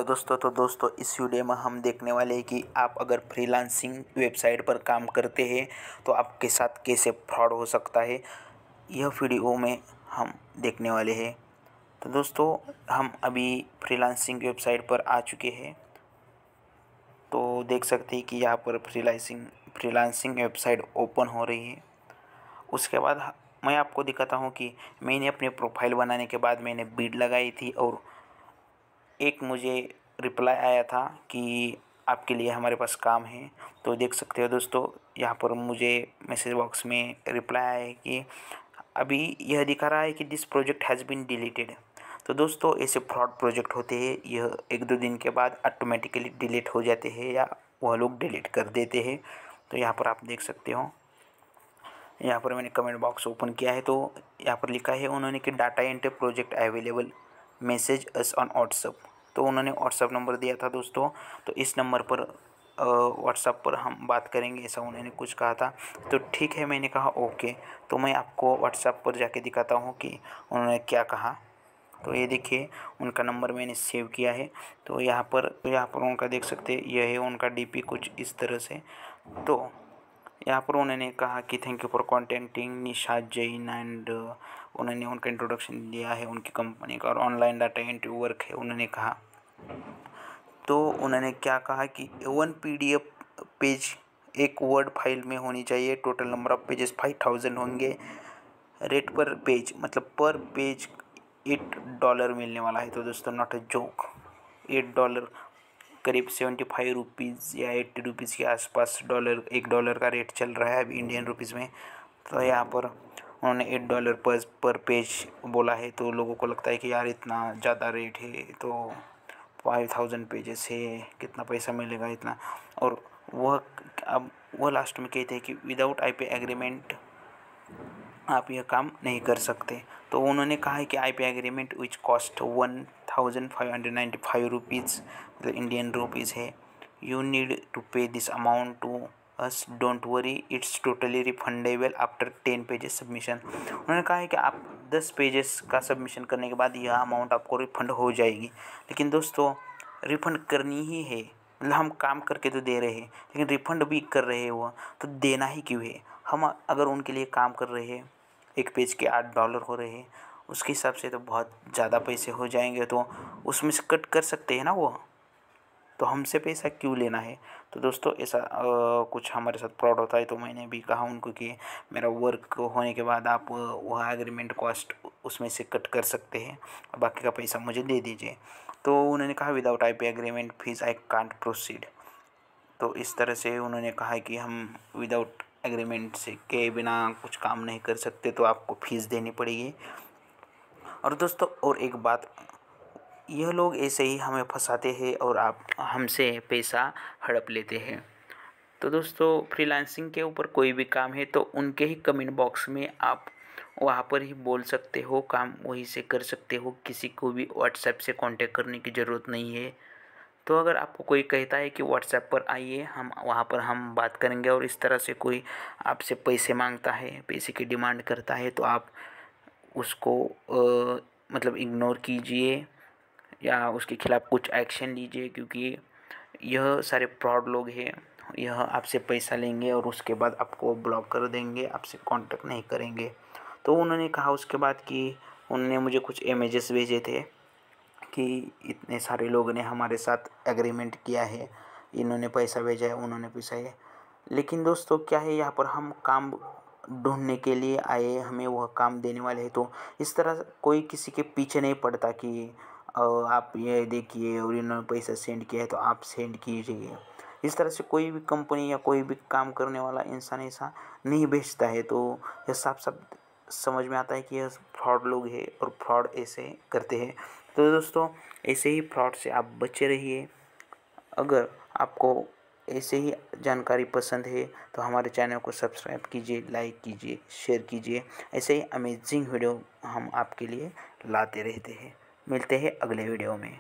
तो दोस्तों इस वीडियो में हम देखने वाले हैं कि आप अगर फ्रीलांसिंग वेबसाइट पर काम करते हैं तो आपके साथ कैसे फ्रॉड हो सकता है, यह वीडियो में हम देखने वाले हैं। तो दोस्तों हम अभी फ्रीलांसिंग वेबसाइट पर आ चुके हैं। तो देख सकते हैं कि यहाँ पर फ्रीलांसिंग वेबसाइट ओपन हो रही है। उसके बाद मैं आपको दिखाता हूँ कि मैंने अपने प्रोफाइल बनाने के बाद मैंने बिड लगाई थी और एक मुझे रिप्लाई आया था कि आपके लिए हमारे पास काम है। तो देख सकते हो दोस्तों, यहाँ पर मुझे मैसेज बॉक्स में रिप्लाई आया है कि अभी यह दिखा रहा है कि this project has been deleted. तो दोस्तों ऐसे फ्रॉड प्रोजेक्ट होते हैं, यह 1-2 दिन के बाद ऑटोमेटिकली डिलीट हो जाते हैं या वह लोग डिलीट कर देते हैं। तो यहाँ पर आप देख सकते हो, यहाँ पर मैंने कमेंट बॉक्स ओपन किया है तो यहाँ पर लिखा है उन्होंने कि data entry project available, message us on WhatsApp. तो उन्होंने व्हाट्सएप नंबर दिया था दोस्तों, तो इस नंबर पर व्हाट्सएप पर हम बात करेंगे, ऐसा उन्होंने कुछ कहा था। तो ठीक है, मैंने कहा ओके। तो मैं आपको व्हाट्सएप पर जाके दिखाता हूँ कि उन्होंने क्या कहा। तो ये देखिए, उनका नंबर मैंने सेव किया है। तो यहाँ पर उनका देख सकते हैं, यह है उनका डीपी कुछ इस तरह से। तो यहाँ पर उन्होंने कहा कि thank you for contacting Nishad Jain and उन्होंने उनका इंट्रोडक्शन दिया है उनकी कंपनी का और ऑनलाइन डाटा एंट्री वर्क है उन्होंने कहा। तो उन्होंने क्या कहा कि 1 PDF पेज एक वर्ड फाइल में होनी चाहिए, टोटल नंबर ऑफ पेजेस 5000 होंगे, रेट पर पेज मतलब पर पेज $8 मिलने वाला है। तो दोस्तों नॉट अ जोक, $8 करीब 75 रुपीज़ या 80 रुपीज़ के आसपास $1 का रेट चल रहा है अभी इंडियन रुपीज़ में। तो यहाँ पर उन्होंने $8 पर पेज बोला है, तो लोगों को लगता है कि यार इतना ज़्यादा रेट है, तो 5000 पेजेस है, कितना पैसा मिलेगा इतना। और वह लास्ट में कहते हैं कि विदाउट IP एग्रीमेंट आप यह काम नहीं कर सकते। तो उन्होंने कहा है कि IP agreement which cost 1595 rupees मतलब इंडियन रुपीज़ है, you need to pay this amount to us, don't worry, it's totally refundable after 10 pages submission. उन्होंने कहा है कि आप 10 पेजेस का सबमिशन करने के बाद यह अमाउंट आपको रिफंड हो जाएगी। लेकिन दोस्तों रिफंड करनी ही है, मतलब हम काम करके तो दे रहे हैं लेकिन रिफंड भी कर रहे हैं वो, तो देना ही क्यों है। हम अगर उनके लिए काम कर रहे हैं, एक पेज के $8 हो रहे हैं, उसके हिसाब से तो बहुत ज़्यादा पैसे हो जाएंगे, तो उसमें से कट कर सकते हैं ना वो, तो हमसे पैसा क्यों लेना है। तो दोस्तों ऐसा कुछ हमारे साथ फ्रॉड होता है। तो मैंने भी कहा उनको कि मेरा वर्क होने के बाद आप वह एग्रीमेंट कॉस्ट उसमें से कट कर सकते हैं, बाकी का पैसा मुझे दे दीजिए। तो उन्होंने कहा without IP agreement fees I can't proceed. तो इस तरह से उन्होंने कहा कि हम विदाउट एग्रीमेंट से के बिना कुछ काम नहीं कर सकते, तो आपको फ़ीस देनी पड़ेगी। और दोस्तों और एक बात, यह लोग ऐसे ही हमें फंसाते हैं और आप हमसे पैसा हड़प लेते हैं। तो दोस्तों फ्रीलांसिंग के ऊपर कोई भी काम है तो उनके ही कमेंट बॉक्स में आप वहाँ पर ही बोल सकते हो, काम वहीं से कर सकते हो, किसी को भी व्हाट्सएप से कांटेक्ट करने की ज़रूरत नहीं है। तो अगर आपको कोई कहता है कि व्हाट्सएप पर आइए, हम वहाँ पर हम बात करेंगे, और इस तरह से कोई आपसे पैसे मांगता है, पैसे की डिमांड करता है, तो आप उसको मतलब इग्नोर कीजिए या उसके खिलाफ़ कुछ एक्शन लीजिए, क्योंकि यह सारे फ्रॉड लोग हैं। यह आपसे पैसा लेंगे और उसके बाद आपको ब्लॉक कर देंगे, आपसे कांटेक्ट नहीं करेंगे। तो उन्होंने कहा उसके बाद कि उन्होंने मुझे कुछ इमेजेस भेजे थे कि इतने सारे लोगों ने हमारे साथ एग्रीमेंट किया है, इन्होंने पैसा भेजा है, उन्होंने पैसा है। लेकिन दोस्तों क्या है, यहाँ पर हम काम ढूंढने के लिए आए, हमें वह काम देने वाले हैं। तो इस तरह कोई किसी के पीछे नहीं पड़ता कि आप ये देखिए और इन्होंने पैसा सेंड किया है तो आप सेंड कीजिए। इस तरह से कोई भी कंपनी या कोई भी काम करने वाला इंसान ऐसा नहीं भेजता है। तो यह साफ साफ समझ में आता है कि यह फ्रॉड लोग हैं और फ्रॉड ऐसे करते हैं। तो दोस्तों ऐसे ही फ्रॉड से आप बचे रहिए। अगर आपको ऐसे ही जानकारी पसंद है तो हमारे चैनल को सब्सक्राइब कीजिए, लाइक कीजिए, शेयर कीजिए। ऐसे ही अमेजिंग वीडियो हम आपके लिए लाते रहते हैं। मिलते हैं अगले वीडियो में।